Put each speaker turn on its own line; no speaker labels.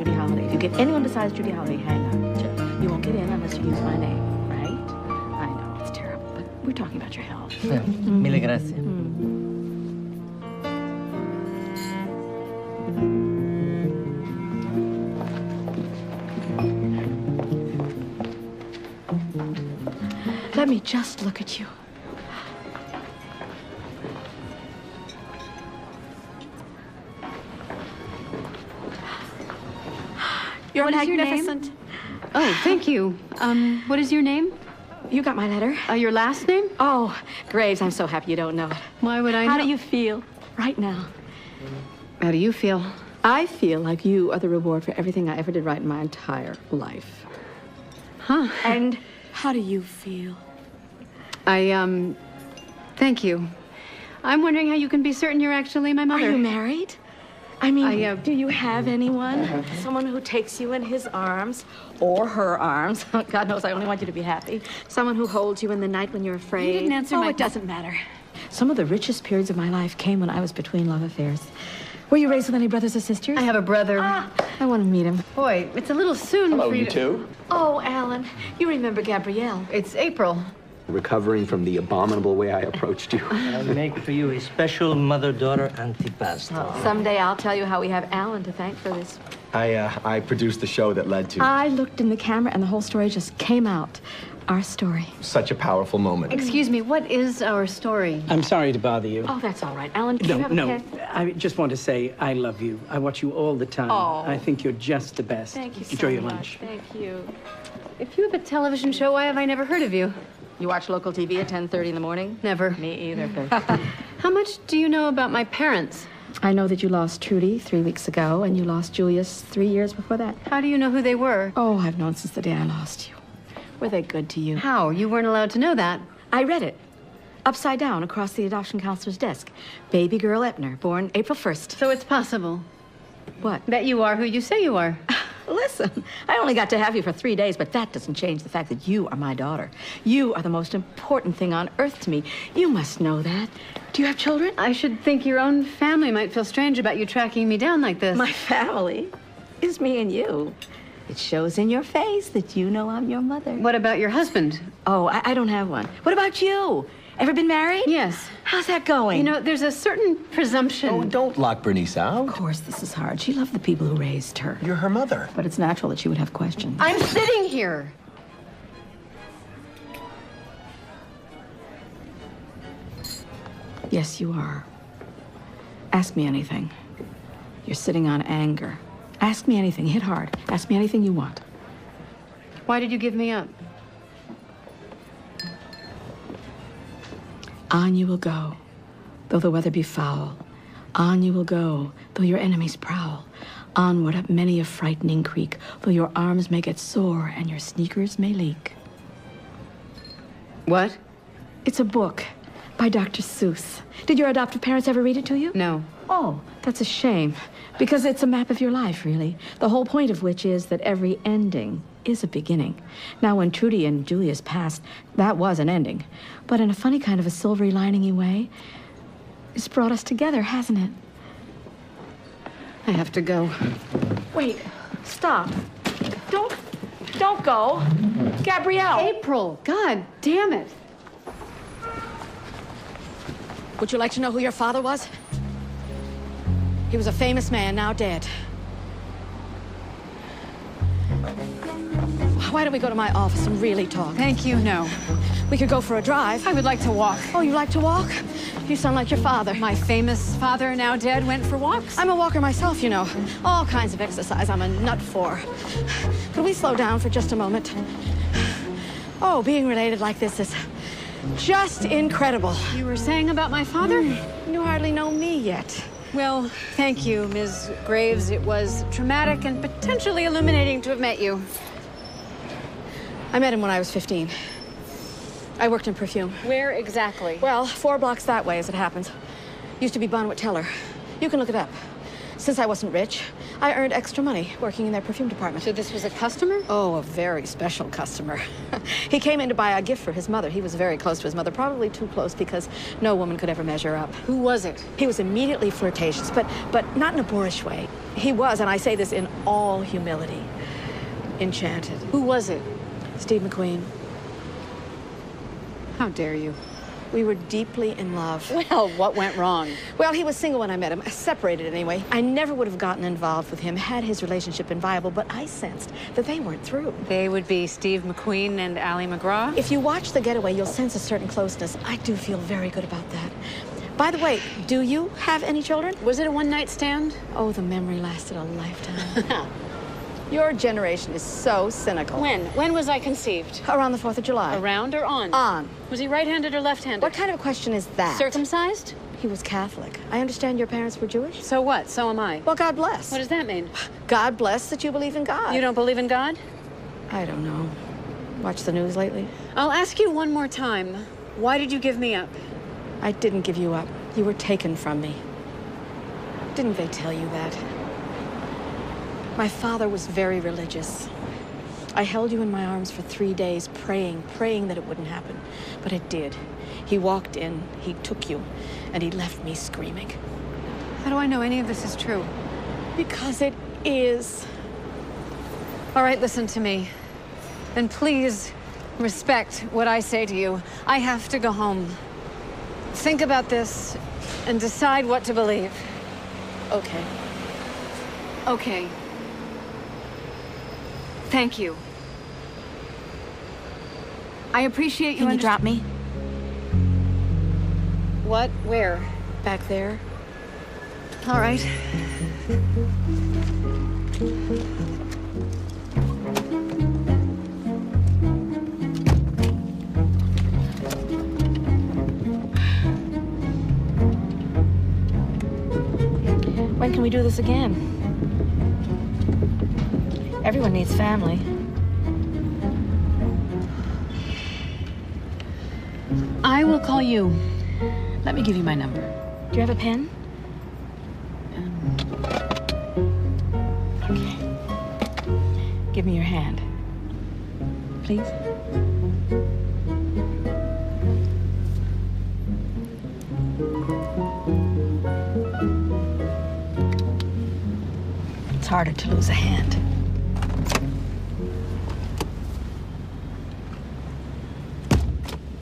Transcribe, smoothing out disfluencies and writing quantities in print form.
Judy Holliday. If you get anyone besides Judy Holliday, hang up. You won't get in unless you use my name, right? I know, it's terrible, but we're talking about your health.
Yeah. Mille grazie.
Let me just look at you. You're magnificent.
Oh, thank you. What is your name?
You got my letter?
Your last name?
Oh, Graves, I'm so happy you don't know it.
Why would I know?
How do you feel right now?
How do you feel?
I feel like you are the reward for everything I ever did right in my entire life.
Huh.
And how do you feel?
Thank you. I'm wondering how you can be certain you're actually my mother.
Are you married? I mean, do you have anyone? Someone who takes you in his arms or her arms. God knows I only want you to be happy. Someone who holds you in the night when you're afraid.
You didn't answer
my...
my...
Oh, it doesn't matter. Some of the richest periods of my life came when I was between love affairs. Were you raised with any brothers or sisters?
I have a brother.
Ah, I want to meet him.
Boy, it's a little soon
Hello,
for
you two.
Oh, Alan, you remember Gabrielle.
It's April.
Recovering from the abominable way I approached you.
I'll make for you a special mother-daughter antipasto.
Someday I'll tell you how we have Alan to thank for this.
I produced the show that led to
I looked in the camera and the whole story just came out. Our story.
such a powerful moment.
Excuse me, what is our story?
I'm sorry to bother you.
Oh, that's all right. Alan, do you have a pen?
I just want to say I love you. I watch you all the time.
Oh.
I think you're just the best.
Thank you so
Enjoy your
much.
lunch.
Thank you.
If you have a television show, why have I never heard of you?
You watch local TV at 10:30 in the morning?
Never.
Me either.
How much do you know about my parents?
I know that you lost Trudy 3 weeks ago, and you lost Julius 3 years before that.
How do you know who they were?
Oh, I've known since the day I lost you. Were they good to you?
How? You weren't allowed to know that.
I read it. Upside down across the adoption counselor's desk. Baby girl Ebner, born April 1st.
So it's possible
What?
that you are who you say you are.
Listen, I only got to have you for 3 days, but that doesn't change the fact that you are my daughter. You are the most important thing on earth to me. You must know that. Do you have children?
I should think your own family might feel strange about you tracking me down like this.
My family is me and you. It shows in your face that you know I'm your mother.
What about your husband?
Oh, I don't have one. What about you? Ever been married?
Yes.
How's that going?
You know, there's a certain presumption.
Oh, don't lock Bernice out.
Of course, this is hard. She loved the people who raised her.
You're her mother.
But it's natural that she would have questions.
I'm sitting here.
Yes, you are. Ask me anything. You're sitting on anger. Ask me anything. Hit hard. Ask me anything you want.
Why did you give me up?
On you will go, though the weather be foul. On you will go, though your enemies prowl. Onward up many a frightening creek, though your arms may get sore and your sneakers may leak.
What?
It's a book by Dr. Seuss. Did your adoptive parents ever read it to you?
No.
Oh, that's a shame, because it's a map of your life, really. The whole point of which is that every ending is a beginning. Now, when Trudy and Julius passed, that was an ending. But in a funny kind of a silvery lining-y way, it's brought us together, hasn't it?
I have to go.
Wait, stop. Don't go. Gabrielle.
April, God damn it.
Would you like to know who your father was? He was a famous man, now dead. Why don't we go to my office and really talk?
Thank you, no.
We could go for a drive.
I would like to walk.
Oh, you like to walk? You sound like your father.
My famous father, now dead, went for walks.
I'm a walker myself, you know. All kinds of exercise I'm a nut for. Could we slow down for just a moment? Oh, being related like this is just incredible.
You were saying about my father?
You hardly know me yet.
Well, thank you, Ms. Graves. It was traumatic and potentially illuminating to have met you.
I met him when I was 15. I worked in perfume.
Where exactly?
Well, 4 blocks that way, as it happens. Used to be Bonwit Teller. You can look it up. Since I wasn't rich, I earned extra money working in their perfume department.
So this was a customer?
Oh, a very special customer. He came in to buy a gift for his mother. He was very close to his mother, probably too close because no woman could ever measure up.
Who was it?
He was immediately flirtatious, but not in a boorish way. He was, and I say this in all humility, enchanted.
Who was it?
Steve McQueen.
How dare you?
We were deeply in love.
Well, what went wrong?
Well, he was single when I met him, separated anyway. I never would have gotten involved with him had his relationship been viable, but I sensed that they weren't through.
They would be Steve McQueen and Ally McGraw?
If you watch The Getaway, you'll sense a certain closeness. I do feel very good about that. By the way, do you have any children?
Was it a one-night stand?
Oh, the memory lasted a lifetime. Your generation is so cynical.
When? When was I conceived?
Around the 4th of July.
Around or on?
On.
Was he right-handed or left-handed?
What kind of a question is that?
Circumcised?
He was Catholic. I understand your parents were Jewish?
So what? So am I.
Well, God bless.
What does that mean?
God bless that you believe in God.
You don't believe in God?
I don't know. Watch the news lately?
I'll ask you one more time. Why did you give me up?
I didn't give you up. You were taken from me. Didn't they tell you that? My father was very religious. I held you in my arms for 3 days, praying that it wouldn't happen. But it did. He walked in, he took you, and he left me screaming.
How do I know any of this is true?
Because it is.
All right, listen to me. And please respect what I say to you. I have to go home. Think about this and decide what to believe.
Okay.
Okay. Thank you. I appreciate you.
Can you drop me?
What? Where?
Back there.
All right.
When can we do this again? Everyone needs family.
I will call you. Let me give you my number.
Do you have a pen? Okay. Give me your hand. Please. It's harder to lose a hand.